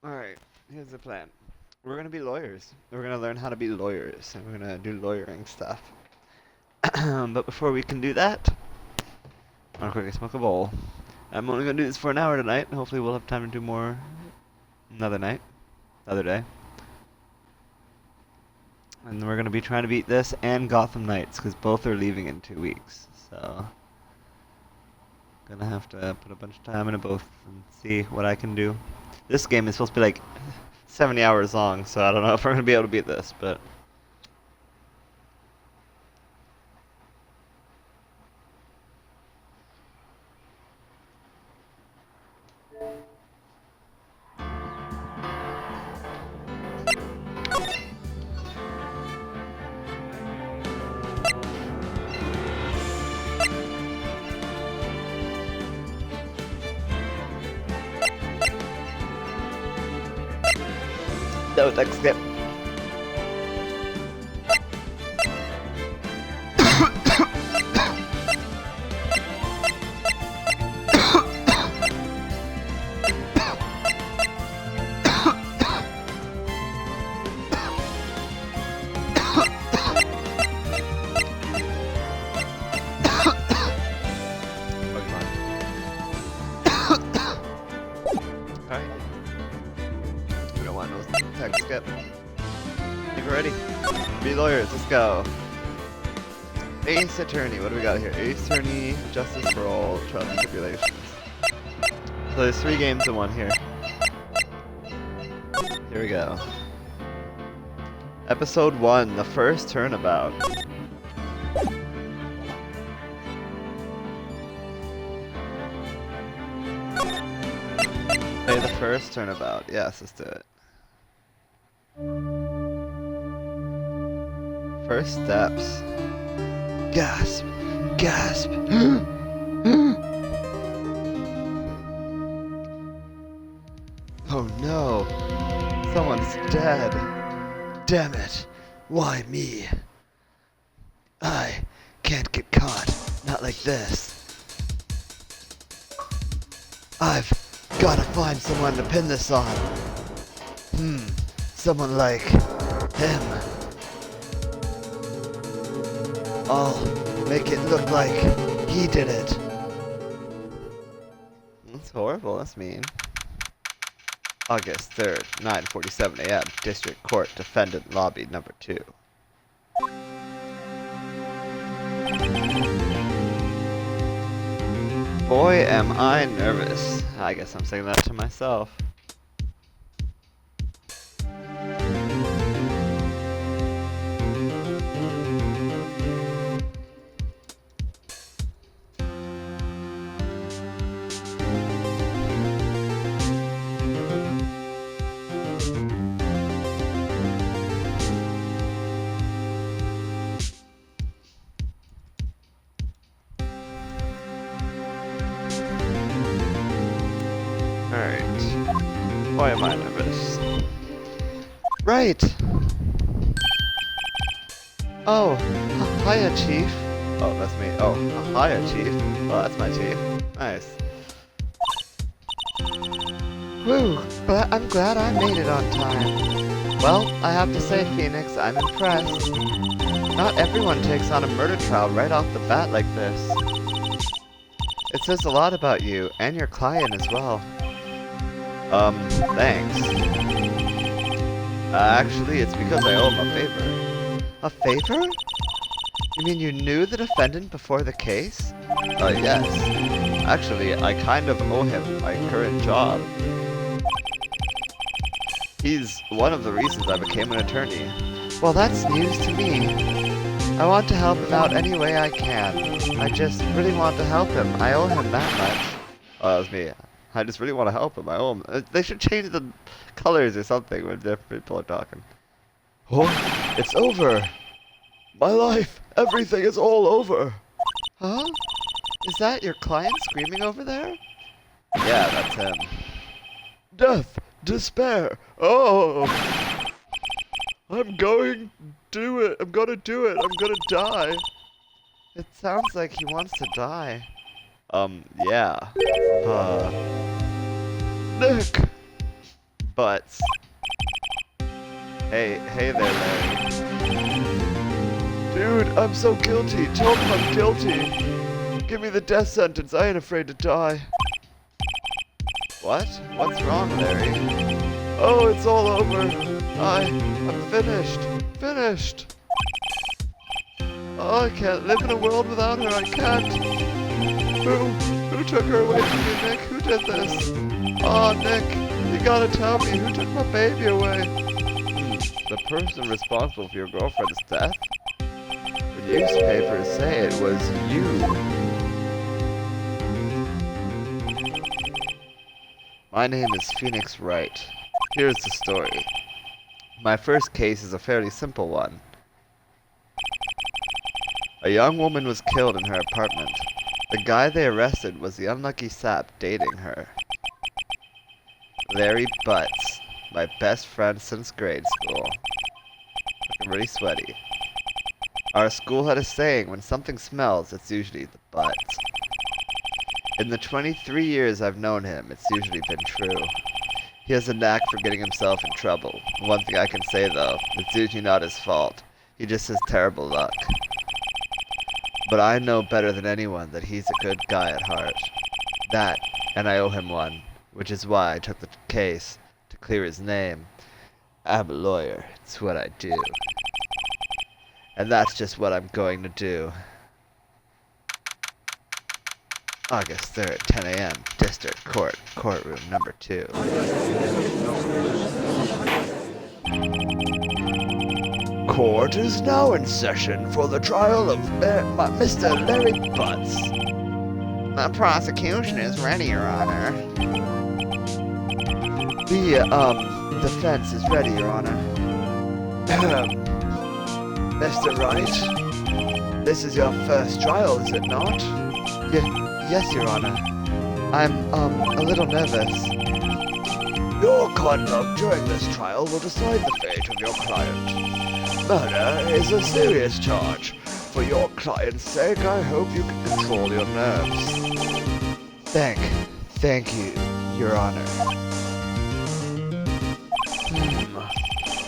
Alright, here's the plan. We're gonna be lawyers. We're gonna learn how to be lawyers, and we're gonna do lawyering stuff. But before we can do that, I'm gonna quickly smoke a bowl. I'm only gonna do this for an hour tonight. Hopefully we'll have time to do more another night, another day. And we're gonna be trying to beat this and Gotham Knights, because both are leaving in 2 weeks. So, gonna have to put a bunch of time into both and see what I can do. This game is supposed to be like 70 hours long, so I don't know if we're gonna be able to beat this, but no, thanks, skip. Alright. We don't want no text skip. You ready? Be lawyers, let's go. Ace Attorney, what do we got here? Ace Attorney, Justice for All, Trials and Tribulations. So there's 3 games in one here. Here we go. Episode 1, the first turnabout. Play the first turnabout. Yes, let's do it. First steps. Gasp! Gasp! Oh no! Someone's dead! Damn it! Why me? I can't get caught. Not like this. I've gotta find someone to pin this on. Someone like him. I'll make it look like he did it. That's horrible, that's mean. August 3rd, 9:47 a.m. District Court, Defendant Lobby number 2. Boy, am I nervous. I guess I'm saying that to myself. Alright. Why am I nervous? Right! Oh, hiya, Chief. Oh, that's me. Oh, hiya, Chief. Oh, that's my chief. Nice. Woo! I'm glad I made it on time. Well, I have to say, Pheonix, I'm impressed. Not everyone takes on a murder trial right off the bat like this. It says a lot about you, and your client as well. Thanks. Actually, it's because I owe him a favor. A favor? You mean you knew the defendant before the case? Yes. Actually, I kind of owe him my current job. He's one of the reasons I became an attorney. Well, that's news to me. I want to help him out any way I can. I just really want to help him. I owe him that much. Oh, that was me. I just really want to help him. I owe him. They should change the colors or something when different people are talking. Oh, it's over. My life, everything is all over. Huh? Is that your client screaming over there? Yeah, that's him. Death, despair. Oh, I'm going to do it. I'm gonna do it. I'm gonna die. It sounds like he wants to die. Yeah. Nick! butts. Hey there, Larry. Dude, I'm so guilty. Tell them I'm guilty. Give me the death sentence. I ain't afraid to die. What? What's wrong, Larry? Oh, it's all over. I'm finished. Finished. Oh, I can't live in a world without her. I can't. Who took her away from me, Nick? Who did this? Oh, Nick, you gotta tell me. Who took my baby away? The person responsible for your girlfriend's death? The newspapers say it was you. My name is Pheonix Wright. Here's the story. My first case is a fairly simple one. A young woman was killed in her apartment. The guy they arrested was the unlucky sap dating her. Larry Butts, my best friend since grade school. Looking really sweaty. Our school had a saying, when something smells, it's usually the butt. In the 23 years I've known him, it's usually been true. He has a knack for getting himself in trouble. One thing I can say though, it's usually not his fault. He just has terrible luck. But I know better than anyone that he's a good guy at heart. That, and I owe him one, which is why I took the case to clear his name. I'm a lawyer, it's what I do. And that's just what I'm going to do. August 3rd, 10 a.m., District Court, Courtroom number 2. Court is now in session for the trial of Mr. Larry Butts. The prosecution is ready, Your Honor. The defense is ready, Your Honor. Mr. Wright, this is your first trial, is it not? Yes, Your Honor. I'm, a little nervous. Your conduct during this trial will decide the fate of your client. Murder is a serious charge. For your client's sake, I hope you can control your nerves. Thank you, Your Honor.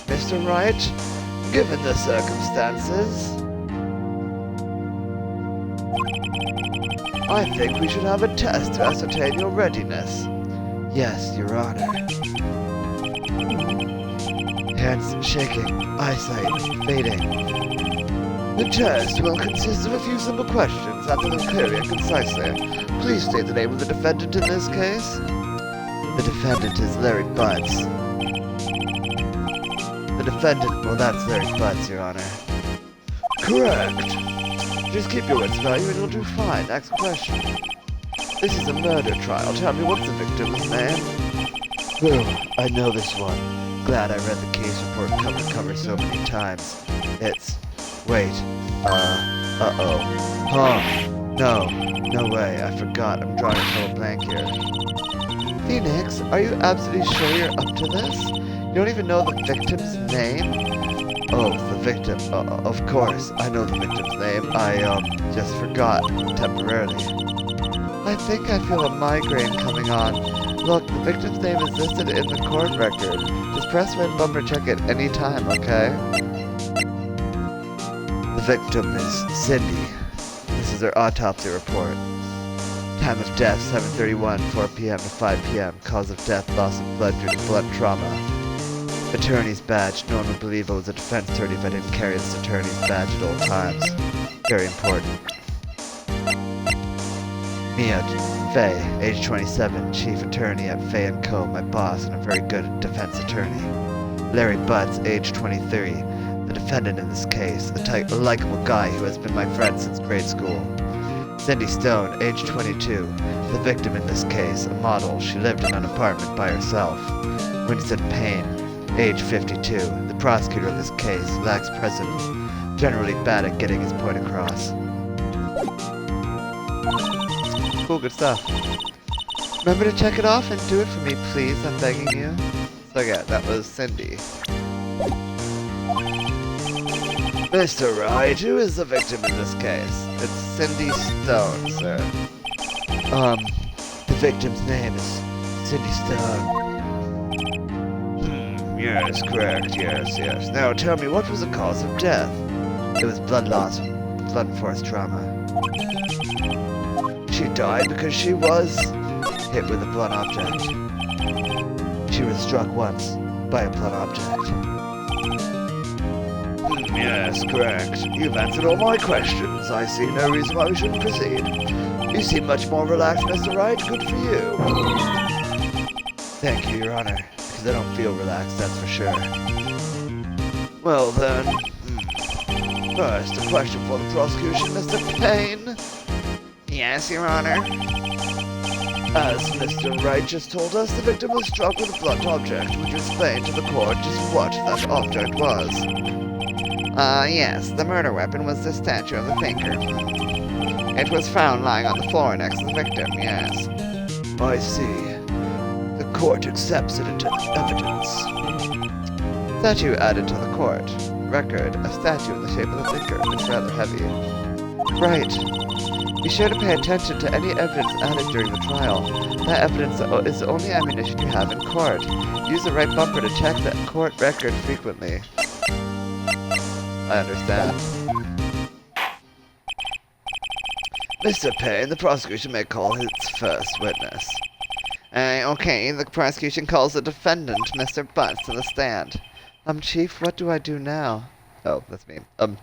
Mr. Wright, given the circumstances, I think we should have a test to ascertain your readiness. Yes, Your Honor. Hands shaking, eyesight fading. The test will consist of a few simple questions, answer them clearly and concisely. Please state the name of the defendant in this case. The defendant is Larry Butts. The defendant, well, that's Larry Butts, Your Honor. Correct. Just keep your wits about you and you'll do fine. Next question. This is a murder trial. Tell me, what's the victim's name? Oh, I know this one. Glad I read the case report cover to cover so many times. It's... Wait. Uh-oh. Huh. No way. I forgot. I'm drawing a total blank here. Pheonix, are you absolutely sure you're up to this? You don't even know the victim's name? Oh, the victim. Of course. I know the victim's name. I, just forgot. Temporarily. I think I feel a migraine coming on. Look, the victim's name is listed in the court record. Just press red bumper check at any time, okay? The victim is Cindy. This is her autopsy report. Time of death, 7:31, 4 p.m. to 5 p.m. Cause of death, loss of blood due to blood trauma. Attorney's badge. No one would believe I was a defense attorney if I didn't carry this attorney's badge at all times. Very important. Mia Faye, age 27, chief attorney at Faye & Co., my boss and a very good defense attorney. Larry Butts, age 23, the defendant in this case, a likable guy who has been my friend since grade school. Cindy Stone, age 22, the victim in this case, a model. She lived in an apartment by herself. Winston Payne, age 52, the prosecutor of this case, lacks presence, generally bad at getting his point across. Cool, good stuff. Remember to check it off and do it for me, please, I'm begging you. So yeah, that was Cindy. Mr. Wright, who is the victim in this case? It's Cindy Stone, sir. The victim's name is Cindy Stone. Yes, correct. Yes. Now tell me, what was the cause of death? It was blood loss, blood force trauma. She died because she was hit with a blunt object. She was struck once by a blunt object. Yes, correct. You've answered all my questions. I see no reason why we shouldn't proceed. You seem much more relaxed, Mr. Wright. Good for you. Thank you, Your Honor. Because I don't feel relaxed, that's for sure. Well then, first, a question for the prosecution, Mr. Payne. Yes, Your Honor. As Mr. Wright just told us, the victim was struck with a blunt object. Would you explain to the court just what that object was? Yes, the murder weapon was the statue of the thinker. It was found lying on the floor next to the victim, yes. I see. The court accepts it into evidence. Statue added to the court record, a statue in the shape of the thinker. It's rather heavy. Right. Be sure to pay attention to any evidence added during the trial. That evidence is the only ammunition you have in court. Use the right bumper to check the court record frequently. I understand. Mr. Payne, the prosecution may call its first witness. Okay, the prosecution calls the defendant, Mr. Butts, to the stand. Chief, what do I do now? Oh, that's me.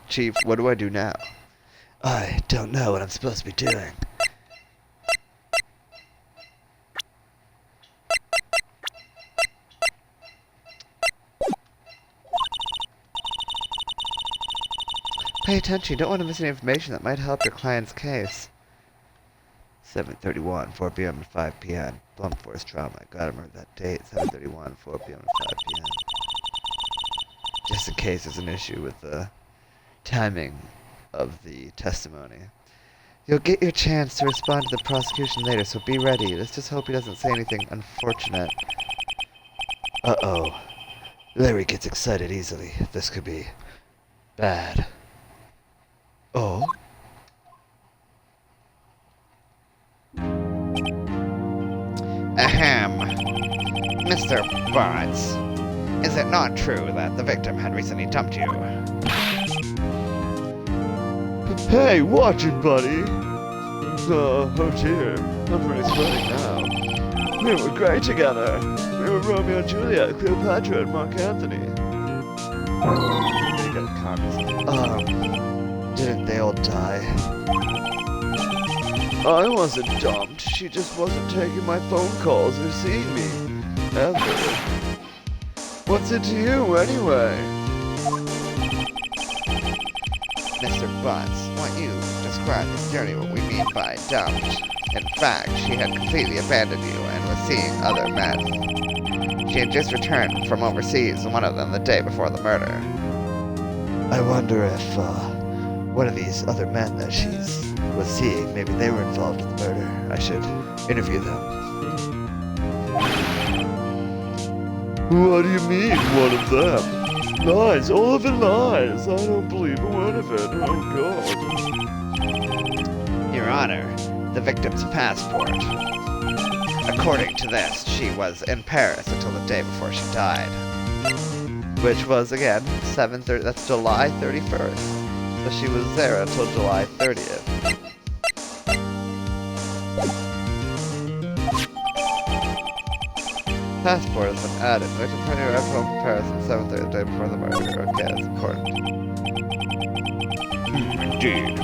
Chief, what do I do now? I don't know what I'm supposed to be doing. Pay attention, you don't want to miss any information that might help your client's case. 7:31, 4 p.m. and 5 p.m. Blunt force trauma. I gotta remember that date. 7:31, 4 p.m. and 5 p.m. Just in case there's an issue with the timing of the testimony. You'll get your chance to respond to the prosecution later, so be ready. Let's just hope he doesn't say anything unfortunate. Uh-oh. Larry gets excited easily. This could be bad. Oh? Ahem. Mr. Butts, is it not true that the victim had recently dumped you? Hey, watch it, buddy! Oh dear, I'm pretty sweaty now. We were great together. We were Romeo and Juliet, Cleopatra, and Mark Anthony. Didn't they all die? I wasn't dumped. She just wasn't taking my phone calls or seeing me. Ever. What's it to you, anyway? Mr. Butts, what you described is generally what we mean by dumped. In fact, she had completely abandoned you and was seeing other men. She had just returned from overseas, one of them the day before the murder. I wonder if, one of these other men that she was seeing, maybe they were involved in the murder. I should interview them. What do you mean, one of them? Lies, all of it lies. I don't believe a word of it. Oh, God. Your Honor, the victim's passport. According to this, she was in Paris until the day before she died. Which was, again, 7:30. That's July 31st. So she was there until July 30th. Passport has been added. Which attorney arrived home from Paris on 7:30 the day before the murder. Okay, that's important. Indeed.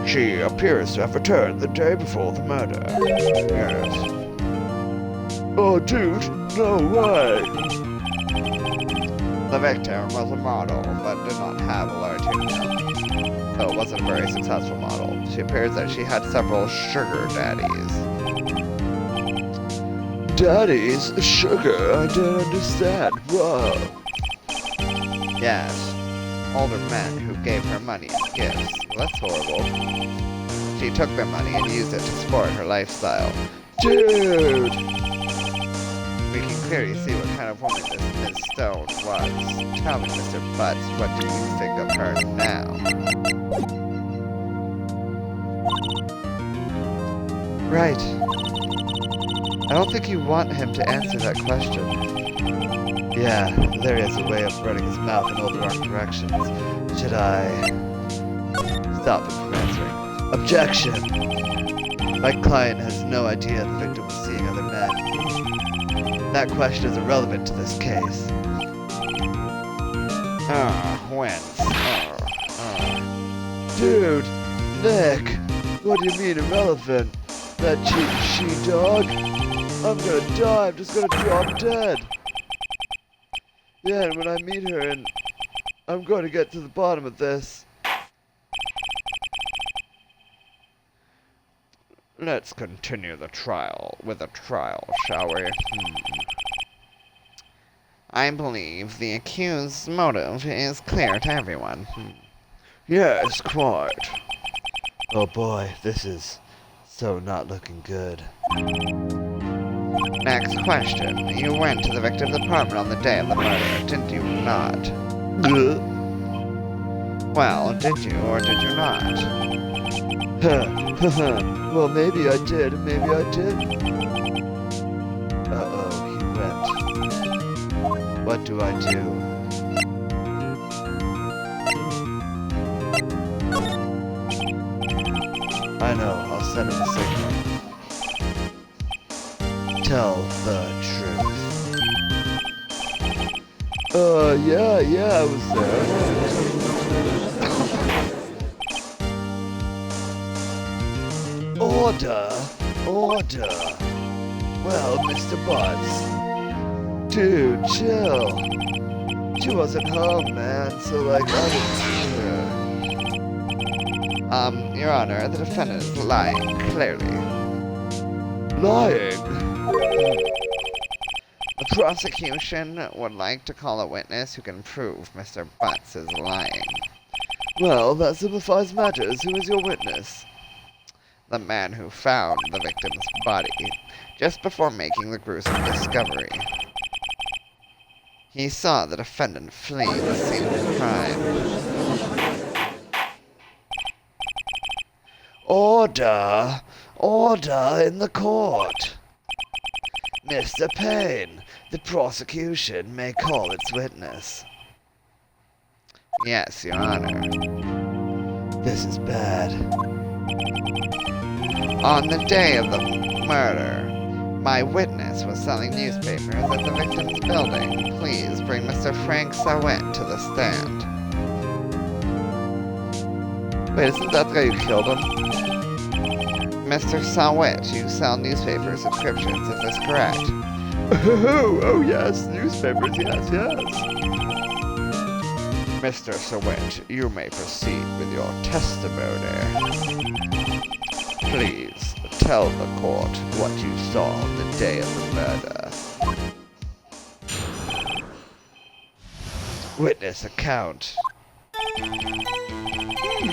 She appears to have returned the day before the murder. Yes. Oh, dude, no way! The victim was a model, but did not have a large income. So it wasn't a very successful model. She appears that she had several sugar daddies. Daddies? Sugar? I don't understand. Whoa. Yes. Older men who gave her money as gifts. Well, that's horrible. She took their money and used it to support her lifestyle. Dude! We can clearly see what kind of woman this Miss Stone was. Tell me, Mr. Butts, what do you think of her now? Right. I don't think you want him to answer that question. Yeah, Larry has a way of running his mouth in all the wrong directions. Should I stop him from answering? Objection! My client has no idea the victim was seeing other men. That question is irrelevant to this case. Whence? Dude! Nick! What do you mean irrelevant? That cheating she-dog? I'm gonna die, I'm just gonna drop dead. Yeah, and when I meet her, and I'm going to get to the bottom of this. Let's continue the trial with a trial, shall we? I believe the accused's motive is clear to everyone. Yes, quite. Oh boy, this is so not looking good. Next question. You went to the victim's apartment on the day of the murder, did you not? Well, did you or did you not? Well, maybe I did, maybe I didn't. Uh-oh, he went. What do I do? I know, I'll send him a signal. Tell the truth. Yeah, I was there. Order! Well, Mr. Butts. Dude, chill. She wasn't home, man, so I didn't see her. Your Honor, the defendant is lying, clearly. Lying? The prosecution would like to call a witness who can prove Mr. Butts is lying. Well, that simplifies matters. Who is your witness? The man who found the victim's body just before making the gruesome discovery. He saw the defendant flee the scene of the crime. Order! Order in the court! Mr. Payne, the prosecution may call its witness. Yes, Your Honor. This is bad. On the day of the murder, my witness was selling newspapers at the victim's building. Please bring Mr. Frank Sawet to the stand. Wait, isn't that the guy who killed him? Mr. Sawet, you sell newspaper subscriptions, is this correct? Oh yes, newspapers, yes. Mr. Sawet, you may proceed with your testimony. Please, tell the court what you saw on the day of the murder. Witness account.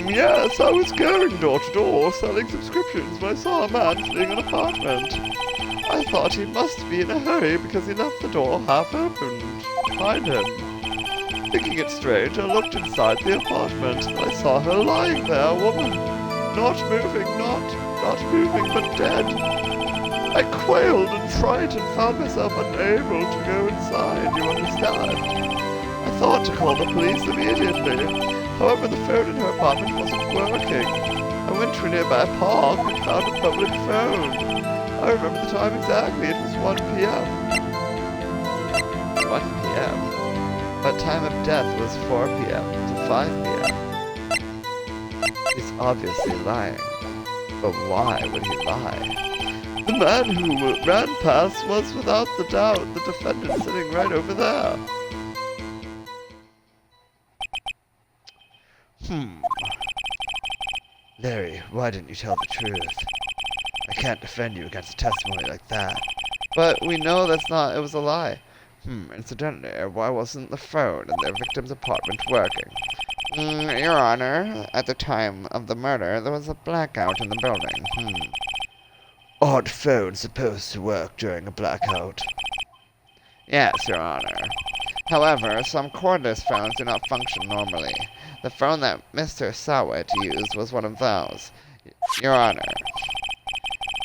Yes, I was going door to door selling subscriptions when I saw a man fleeing an apartment. I thought he must be in a hurry because he left the door half opened behind him. Thinking it strange, I looked inside the apartment. I saw her lying there, a woman. Not moving, but dead. I quailed and frightened and found myself unable to go inside, you understand? I thought to call the police immediately. However, the phone in her apartment wasn't working. I went to a nearby park and found a public phone. I remember the time exactly. It was 1 p.m. 1 p.m.? But time of death was 4 p.m. to 5 p.m. He's obviously lying. But why would he lie? The man who ran past was without the doubt the defendant sitting right over there. Larry, why didn't you tell the truth? I can't defend you against a testimony like that. But we know it was a lie. Incidentally, why wasn't the phone in the victim's apartment working? Your Honor, at the time of the murder, there was a blackout in the building. Aren't phones supposed to work during a blackout? Yes, Your Honor. However, some cordless phones do not function normally. The phone that Mr. Sawet used was one of those. Your Honor,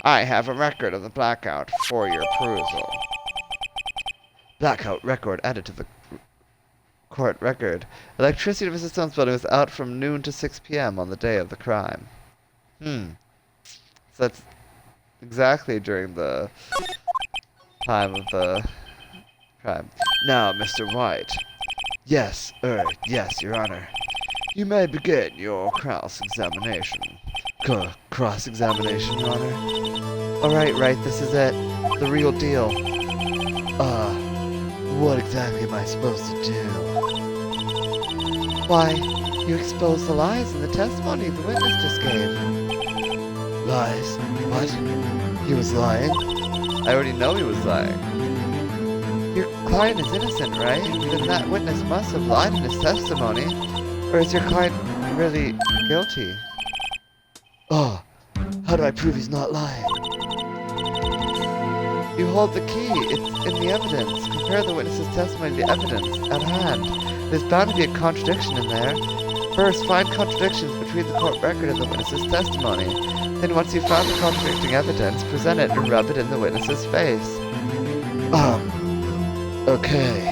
I have a record of the blackout for your perusal. Blackout record added to the court record. Electricity to Mrs. Stone's building was out from noon to 6 p.m. on the day of the crime. So that's exactly during the time of the crime. Now, Mr. White. Yes, Your Honor. You may begin your cross-examination. Cross-examination, Your Honor? Alright, this is it. The real deal. What exactly am I supposed to do? Why, you exposed the lies in the testimony the witness just gave. Lies? What? He was lying? I already know he was lying. Your client is innocent, right? Then that witness must have lied in his testimony. Or is your client really guilty? Oh, how do I prove he's not lying? You hold the key. It's in the evidence. Compare the witness's testimony to the evidence at hand. There's bound to be a contradiction in there. First, find contradictions between the court record and the witness's testimony. Then once you've found the contradicting evidence, present it and rub it in the witness's face. Okay.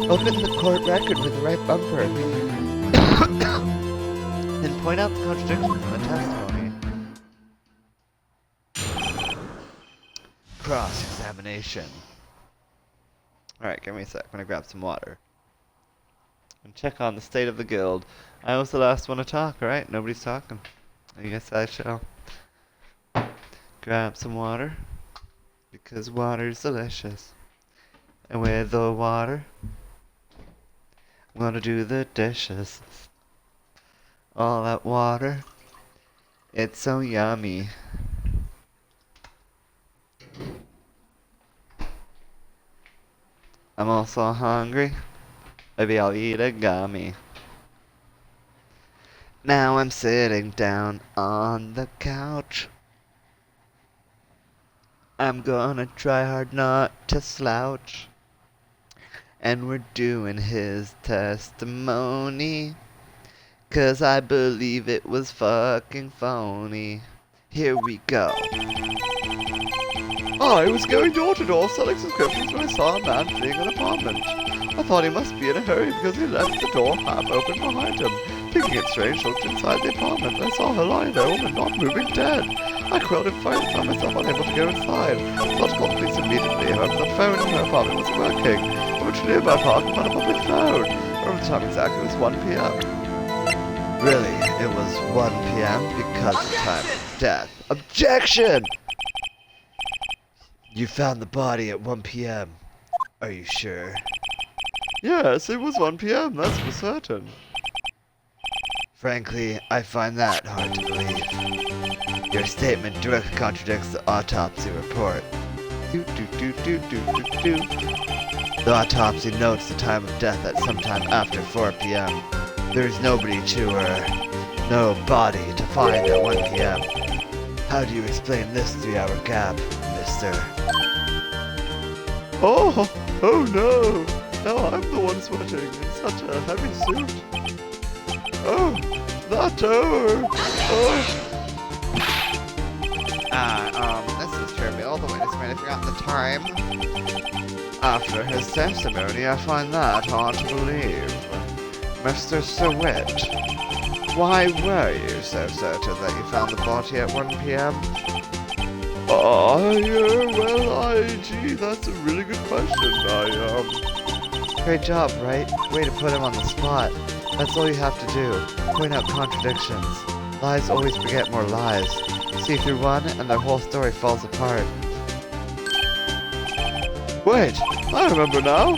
Open the court record with the right bumper. Then point out the contradictions in the testimony. Cross-examination. Alright, give me a sec. I'm gonna grab some water. And check on the state of the guild. I was the last one to talk, alright? Nobody's talking. I guess I shall grab some water. Because water's delicious. And with the water, I'm gonna do the dishes. All that water, it's so yummy. I'm also hungry. Maybe I'll eat a gummy. Now I'm sitting down on the couch. I'm gonna try hard not to slouch. And we're doing his testimony. 'Cause I believe it was fucking phony. Here we go. I was going door to door selling subscriptions when I saw a man fleeing an apartment. I thought he must be in a hurry because he left the door half open behind him. Thinking it strange, looked inside the apartment. I saw her lying there, woman not moving, dead. I quilled in fright and found myself unable to go inside. Thought to call the police immediately. However, the phone in her apartment wasn't working. I went to a nearby park and found a public phone. I remember the time exactly, it was 1 p.m. Really, it was 1 p.m. because of the time of death. Objection! You found the body at 1 p.m. Are you sure? Yes, it was 1 p.m., that's for certain. Frankly, I find that hard to believe. Your statement directly contradicts the autopsy report. The autopsy notes the time of death at sometime after 4 p.m. There's nobody to no body to find at 1 p.m. How do you explain this 3-hour gap, mister? Oh no! Now I'm the one sweating in such a heavy suit. Oh, that door! This is trivial. The witness may have forgotten the time. After his testimony, I find that hard to believe. Mr. SeWitt, why were you so certain that you found the body at 1 p.m.? Gee, that's a really good question. Great job, right? Way to put him on the spot. That's all you have to do. Point out contradictions. Lies always beget more lies. See through one, and their whole story falls apart. Wait, I remember now.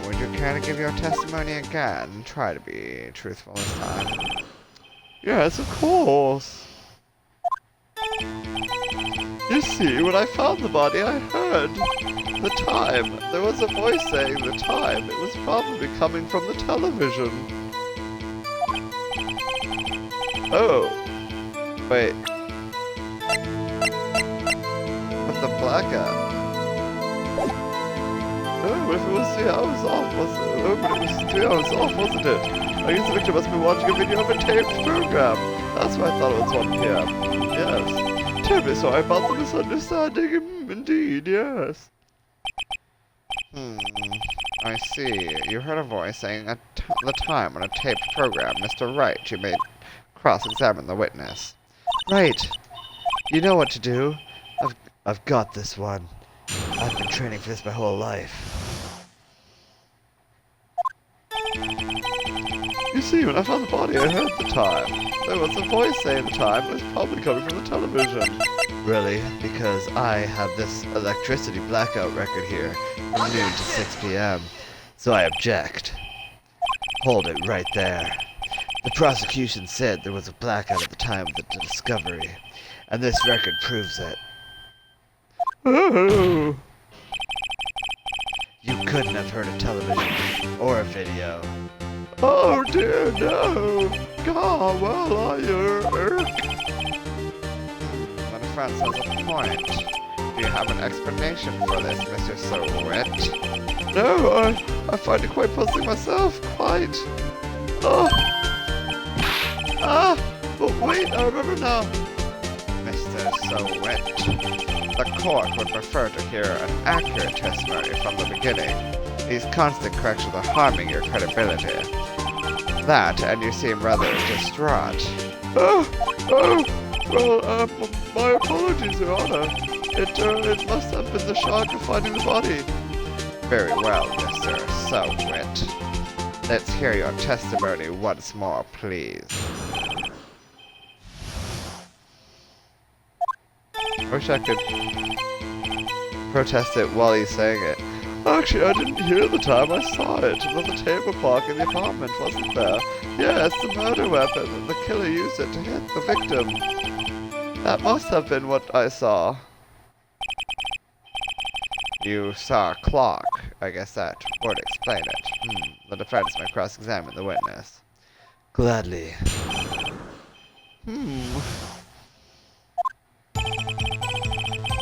Would you care to give your testimony again? Try to be truthful this time. Yes, of course. You see, when I found the body, I heard the time. There was a voice saying the time. It was probably coming from the television. Oh. Wait. What's the blackout? Oh, if it was 3 hours off, but it was 3 hours off, wasn't it? I guess the victim must be watching a video of a taped program. That's why I thought it was 1 p.m. Yes. terribly sorry about the misunderstanding. Indeed, yes. I see. You heard a voice saying at the time on a taped program, Mr. Wright, you may cross-examine the witness. Right. You know what to do. I've got this one. I've been training for this my whole life. You see, when I found the body, I heard the time. There was a voice saying the time. It was probably coming from the television. Really? Because I have this electricity blackout record here from noon to 6 p.m. So I object. Hold it right there. The prosecution said there was a blackout at the time of the discovery, and this record proves it. Oh! You couldn't have heard a television or a video. Oh dear, no! God, well, My defense has a point. Do you have an explanation for this, Mr. Sowit? No, I find it quite puzzling myself, quite. Oh! But wait, I remember now. Mr. Sowit, the court would prefer to hear an accurate testimony from the beginning. These constant corrections are harming your credibility. That, and you seem rather distraught. Well, my apologies, Your Honor. It must have been the shock of finding the body. Very well, Mr. Sowit. Let's hear your testimony once more, please. I wish I could protest it while he's saying it. Actually, I didn't hear the time, I saw it. The table clock in the apartment, wasn't there? Yes, the murder weapon. The killer used it to hit the victim. That must have been what I saw. You saw a clock. I guess that would explain it. The defense may cross-examine the witness. Gladly.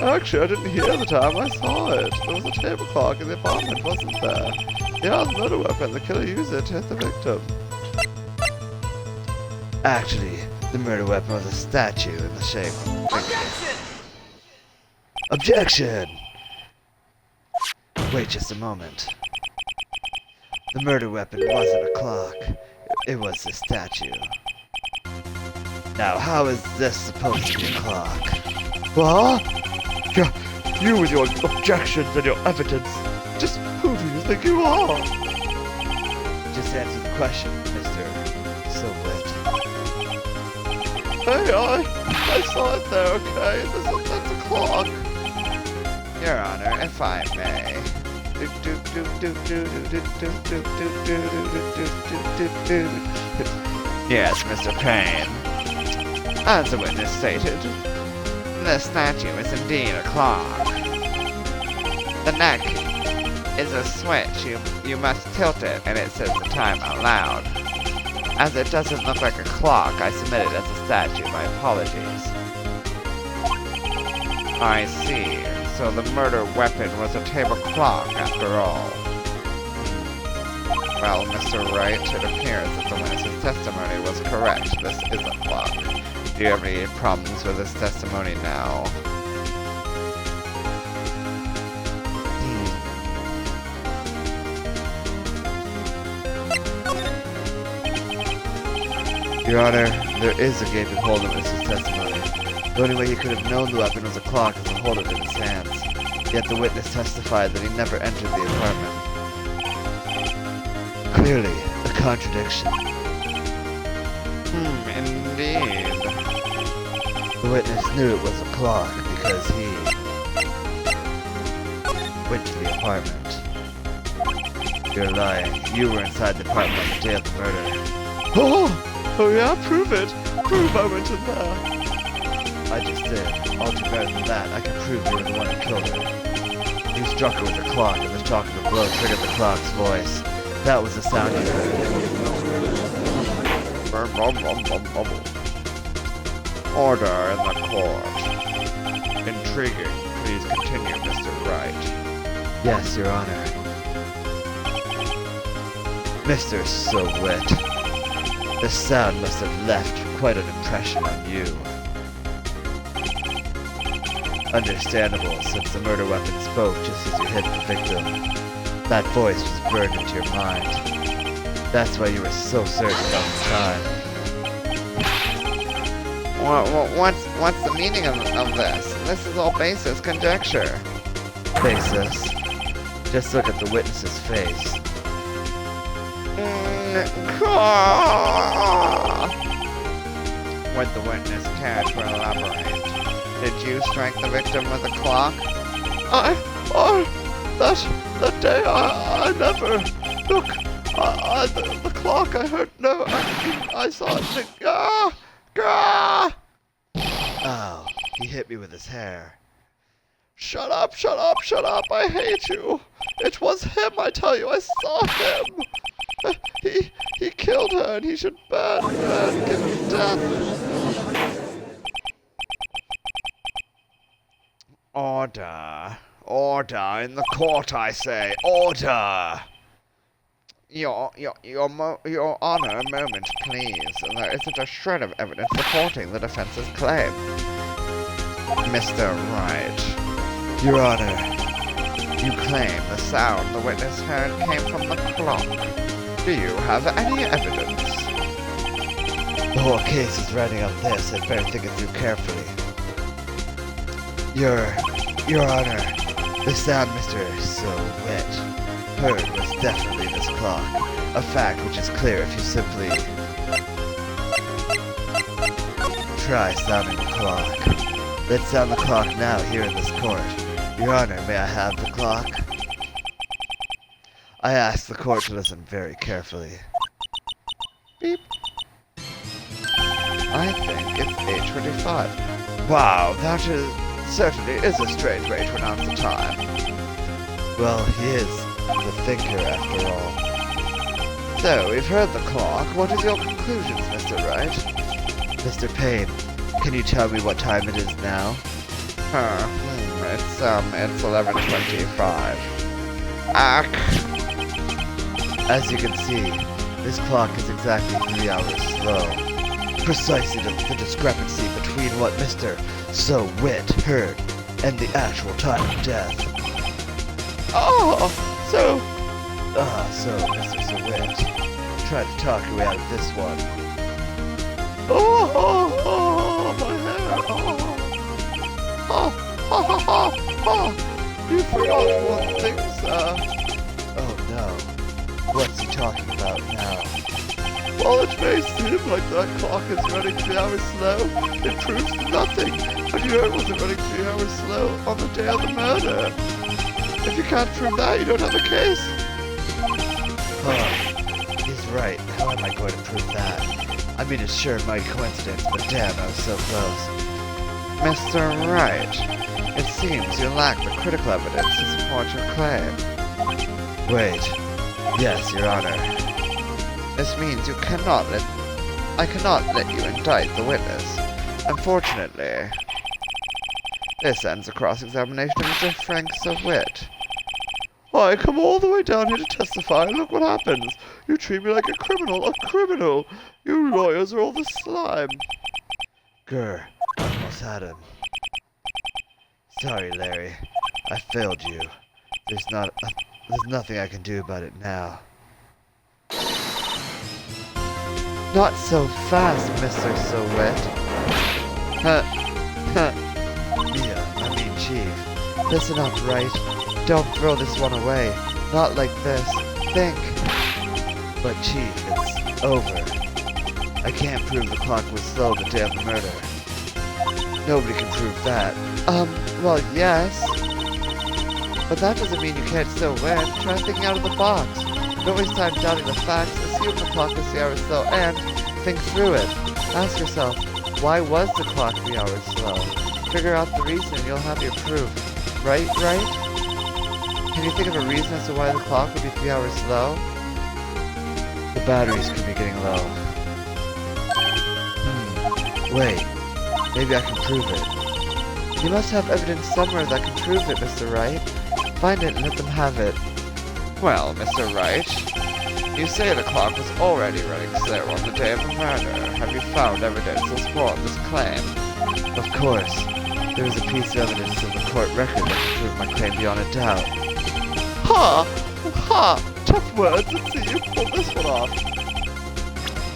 Actually, I didn't hear the time, I saw it. There was a table clock in the apartment, wasn't there? Yeah, the murder weapon. The killer used it to hit the victim. Actually, the murder weapon was a statue in the shape of... Objection! Objection! Wait just a moment. The murder weapon wasn't a clock. It was a statue. Now, how is this supposed to be a clock? What? Yeah, you with your objections and your evidence. Just who do you think you are? Just answer the question, Mr. Sowit. Hey, I saw it there, okay? That's a clock. Your Honor, if I may. Yes, Mr. Payne. As the witness stated, the statue is indeed a clock. The neck is a switch. You must tilt it, and it says the time out loud. As it doesn't look like a clock, I submit it as a statue. My apologies. I see. So the murder weapon was a table clock, after all. Well, Mr. Wright, it appears that the witness's testimony was correct. This is a clock. Do you have any problems with this testimony now? Your Honor, there is a gaping hole in Mrs. testimony. The only way he could have known the weapon was a clock is to hold it in his hands. Yet the witness testified that he never entered the apartment. Clearly, a contradiction. Indeed. The witness knew it was a clock because he went to the apartment. You're lying. You were inside the apartment on the day of the murder. Oh yeah, prove it. Prove I went in there. I just did. All too better than that, I can prove you were the one who killed her. You struck her with the clock, and the shock of the blow triggered the clock's voice. That was the sound you heard. Order in the court. Intriguing. Please continue, Mr. Wright. Yes, Your Honor. Mr. Sowit, the sound must have left quite an impression on you. Understandable, since the murder weapon spoke just as you hit the victim. That voice was burned into your mind. That's why you were so certain about the time. What's the meaning of this? This is all baseless conjecture. Basis. Just look at the witness's face. Would the witness care to elaborate? Did you strike the victim with a clock? That day I never. Look, the clock, I heard, no, I saw it. Oh, he hit me with his hair. Shut up, I hate you. It was him, I tell you, I saw him. He killed her, and he should burn, give him death. Order in the court, I say. Order. Your Honor, a moment, please. There isn't a shred of evidence supporting the defense's claim. Mr. Wright. Your Honor. You claim the sound the witness heard came from the clock. Do you have any evidence? The whole case is riding on this. I'd better think it through carefully. Your Honor, the sound Mr. Wright heard was definitely this clock. A fact which is clear if you simply try sounding the clock. Let's sound the clock now here in this court. Your Honor, may I have the clock? I ask the court to listen very carefully. Beep. I think it's 8:25. Wow, that certainly is a strange way to announce the time. Well, he is the thinker, after all. So, we've heard the clock. What is your conclusions, Mr. Wright? Mr. Payne, can you tell me what time it is now? It's 11:25. As you can see, this clock is exactly 3 hours slow. Precisely the discrepancy between what Mr. Wright heard and the actual time of death. So Mr. Wright, try to talk your way out of this one. My hair. You forgot one thing, sir. Oh no. What's he talking about now? Well, it may seem like that clock is running 3 hours slow. It proves nothing. But you know it wasn't running 3 hours slow on the day of the murder. If you can't prove that, you don't have a case. He's right. How am I going to prove that? I mean, it's sure mighty coincidence, but damn, I was so close. Mr. Wright, it seems you lack the critical evidence to support your claim. Wait. Yes, Your Honor. This means I cannot let you indict the witness. Unfortunately, this ends the cross-examination of Mr. Frank Wright. I come all the way down here to testify, and look what happens. You treat me like a criminal. You lawyers are all the slime. Grr, almost had him. Sorry, Larry. I failed you. There's nothing I can do about it now. Not so fast, Mr. Wright. Chief. Listen up, Wright. Don't throw this one away. Not like this. Think. But Chief, it's over. I can't prove the clock was slow the day of the murder. Nobody can prove that. Well, yes. But that doesn't mean you can't still win. Try thinking out of the box. Don't waste time doubting the facts. Assume the clock is 3 hours slow and think through it. Ask yourself, why was the clock 3 hours slow? Figure out the reason and you'll have your proof. Right? Can you think of a reason as to why the clock would be 3 hours slow? The batteries could be getting low. Wait. Maybe I can prove it. You must have evidence somewhere that can prove it, Mr. Wright. Find it and let them have it. Well, Mr. Wright, you say the clock was already running slow on the day of the murder. Have you found evidence to support this claim? Of course. There is a piece of evidence in the court record that can prove my claim beyond a doubt. Ha! Ha! Tough words. Let's see you pull this one off.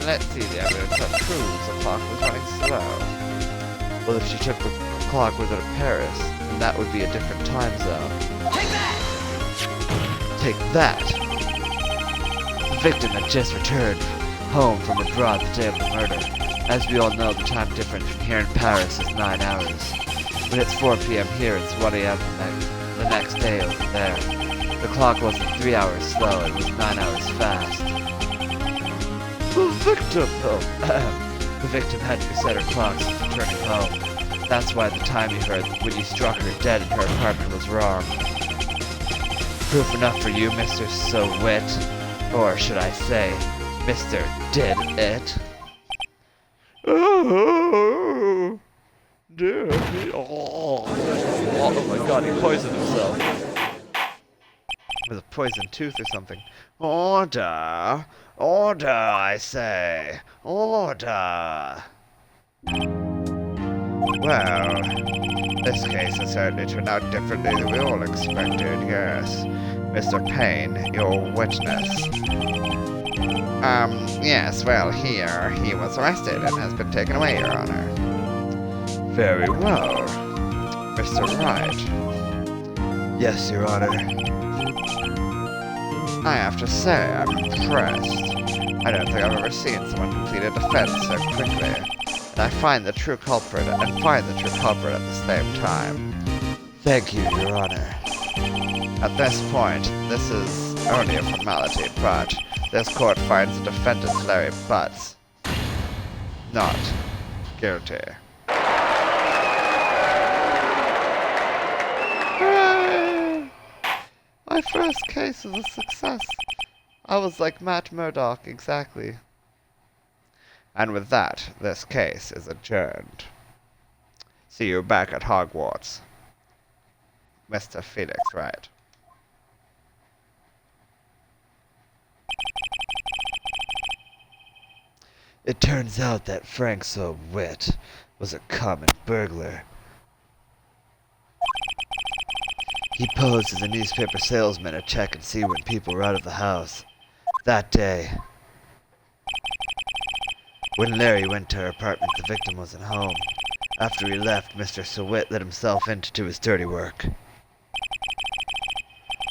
Let's see the evidence that proves the clock was running slow. Well, if she took the clock with her to Paris, then that would be a different time zone. Take that! Take that! The victim had just returned home from abroad the day of the murder. As we all know, the time difference from here in Paris is 9 hours. When it's 4 p.m. here, it's 1 a.m. the next day over there. The clock wasn't 3 hours slow, it was 9 hours fast. The victim! The victim had to reset her clock since returning home. That's why the time you heard when you struck her dead in her apartment was wrong. Proof enough for you, Mr. So-Wit. Or should I say, Mr. Did-It. Oh, dear me. Oh my god, he poisoned himself. With a poisoned tooth or something. Order! Order, I say! Order! Well, this case has certainly turned out differently than we all expected, yes. Mr. Payne, your witness. Yes, well, he was arrested and has been taken away, Your Honor. Very well. Mr. Wright. Yes, Your Honor. I have to say, I'm impressed. I don't think I've ever seen someone complete a defense so quickly. And I find the true culprit at the same time. Thank you, Your Honor. At this point, this is only a formality, but this court finds the defendant Larry Butts not guilty. Hooray! My first case is a success. I was like Matt Murdock, exactly. And with that, this case is adjourned. See you back at Hogwarts, Mr. Pheonix Wright. It turns out that Frank So-Wit was a common burglar. He posed as a newspaper salesman to check and see when people were out of the house. That day, when Larry went to her apartment, the victim wasn't home. After he left, Mr. So-Wit let himself in to do his dirty work.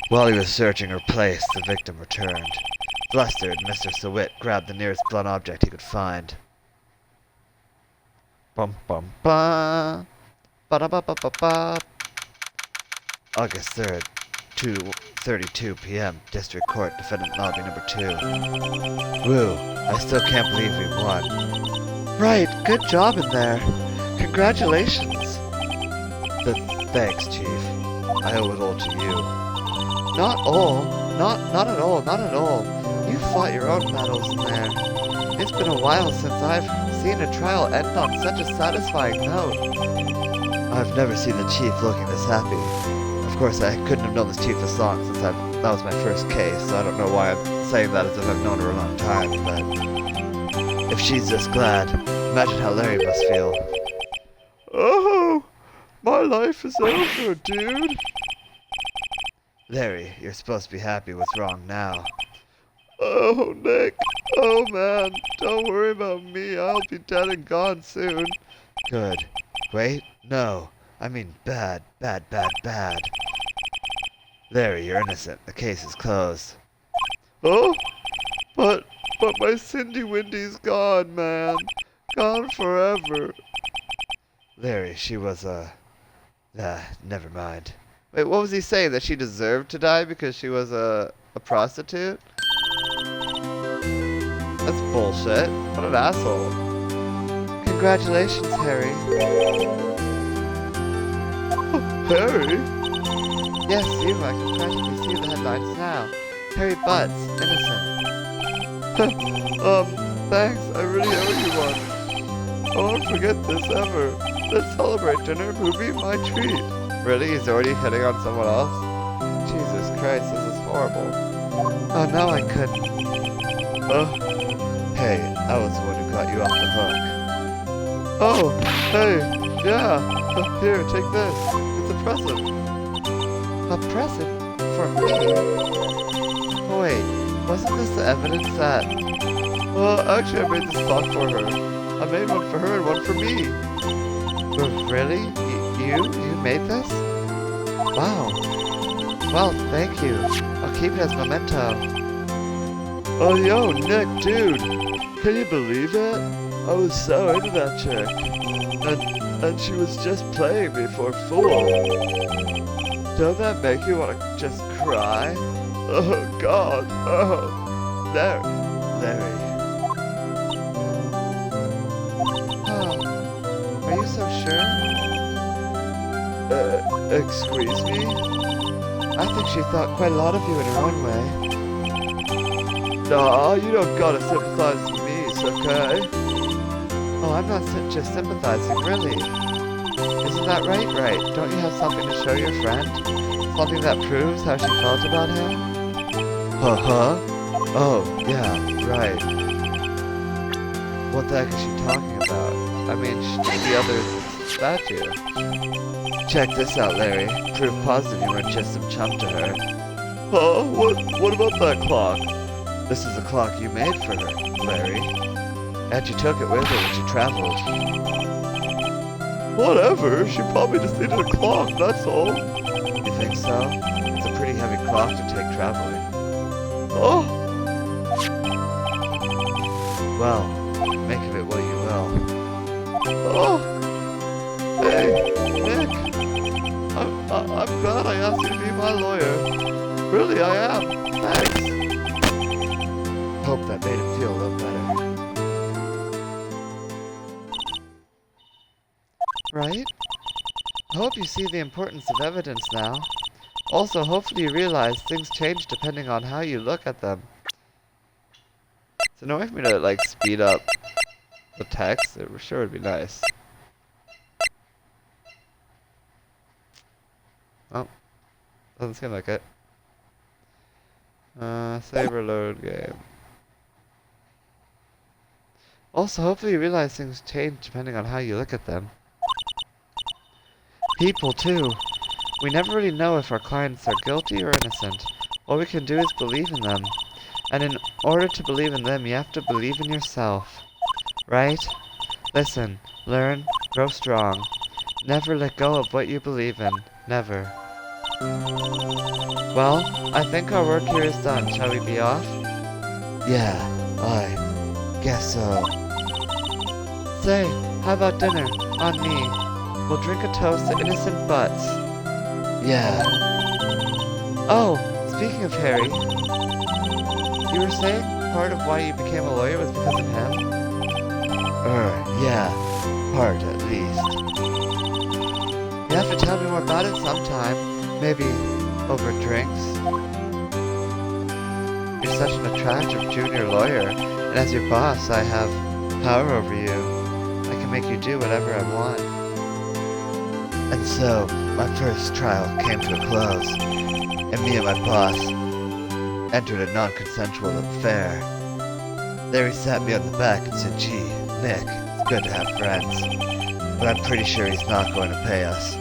While he was searching her place, the victim returned. Flustered, Mr. So-Wit grabbed the nearest blunt object he could find. Bum bum ba. Ba-da-ba-ba-ba-ba. August 3rd, 2:32 p.m., District Court, Defendant Lobby Number 2. Woo, I still can't believe we won. Right, good job in there. Congratulations. Thanks, Chief. I owe it all to you. Not all. Not at all, not at all. You fought your own battles in there. It's been a while since I've seen a trial end on such a satisfying note. I've never seen the Chief looking this happy. Of course, I couldn't have known this Chief this long since that was my first case, so I don't know why I'm saying that as if I've known her a long time, but if she's this glad, imagine how Larry must feel. Oh, my life is over, dude. Larry, you're supposed to be happy. What's wrong now? Oh, Nick. Oh, man. Don't worry about me. I'll be dead and gone soon. Good. Wait, no. I mean bad, bad, bad, bad. Larry, you're innocent. The case is closed. Oh, but my Cindy Windy's gone, man. Gone forever. Larry, she was never mind. Wait, what was he saying? That she deserved to die because she was a prostitute? That's bullshit. What an asshole. Congratulations, Harry. Oh, Harry? Yes, you. I can practically see the headlines now. Harry Butts, innocent. Thanks. I really owe you one. I won't forget this ever. Let's celebrate dinner, movie, my treat. Really? He's already hitting on someone else? Jesus Christ, this is horrible. Oh, no, I couldn't. Oh, Hey, I was the one who got you off the hook. oh, hey, Yeah, here, take this. It's a present. A present? For me? Oh wait, wasn't this the evidence that... Well, actually I made this clock for her. I made one for her and one for me. Oh, really? You made this? Wow. Well, thank you. I'll keep it as memento. Oh, yo, Nick, dude. Can you believe it? I was so into that chick. And she was just playing me for a fool. Don't that make you want to just cry? Oh, God. Oh. Larry. Oh, are you so sure? Excuse me? I think she thought quite a lot of you in her own way. Nah, you don't gotta sympathize with me, it's okay? Oh, I'm not just sympathizing, really. Isn't that right? Don't you have something to show your friend? Something that proves how she felt about him? Huh? Oh, yeah, right. What the heck is she talking about? I mean, the other statue. Check this out, Larry. Proof positive you weren't just some chump to her. Huh? What about that clock? This is a clock you made for her, Larry. And you took it with her when she traveled. Whatever, she probably just needed a clock, that's all. You think so? It's a pretty heavy clock to take traveling. Oh! Well, make of it what you will. Oh! Hey, Nick! I'm glad I asked you to be my lawyer. Really, I am. Thanks. Hope that made him feel a little better. Right? I hope you see the importance of evidence now. Also, hopefully you realize things change depending on how you look at them. It's annoying for me to, like, speed up the text. It sure would be nice. Oh. Doesn't seem like it. Save or load game. Also, hopefully you realize things change depending on how you look at them. People, too. We never really know if our clients are guilty or innocent. All we can do is believe in them. And in order to believe in them, you have to believe in yourself. Right? Listen, learn, grow strong. Never let go of what you believe in. Never. Well, I think our work here is done. Shall we be off? Yeah, I guess so. Say, how about dinner? On me. We'll drink a toast to innocent butts. Yeah. Oh, speaking of Harry, you were saying part of why you became a lawyer was because of him? Yeah. Part, at least. You have to tell me more about it sometime. Maybe over drinks. You're such an attractive junior lawyer, and as your boss, I have power over you. I can make you do whatever I want. And so, my first trial came to a close, and me and my boss entered a non-consensual affair. Larry sat me on the back and said, "Gee, Nick, it's good to have friends, but I'm pretty sure he's not going to pay us,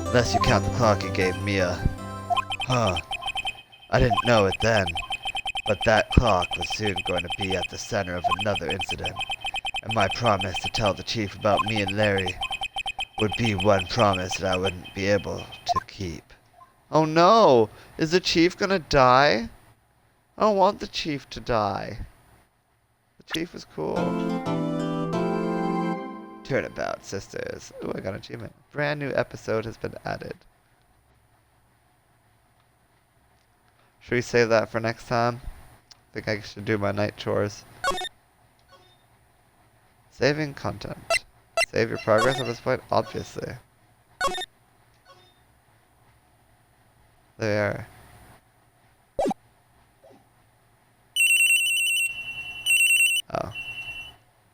unless you count the clock he gave Mia." Huh. I didn't know it then, but that clock was soon going to be at the center of another incident, and my promise to tell the chief about me and Larry would be one promise that I wouldn't be able to keep. Oh no! Is the chief gonna die? I don't want the chief to die. The chief is cool. Turnabout, sisters. Ooh, I got an achievement. Brand new episode has been added. Should we save that for next time? I think I should do my night chores. Saving content. Save your progress at this point? Obviously. There. Oh.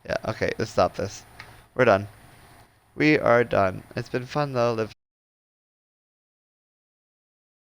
Yeah, okay, let's stop this. We're done. We are done. It's been fun though.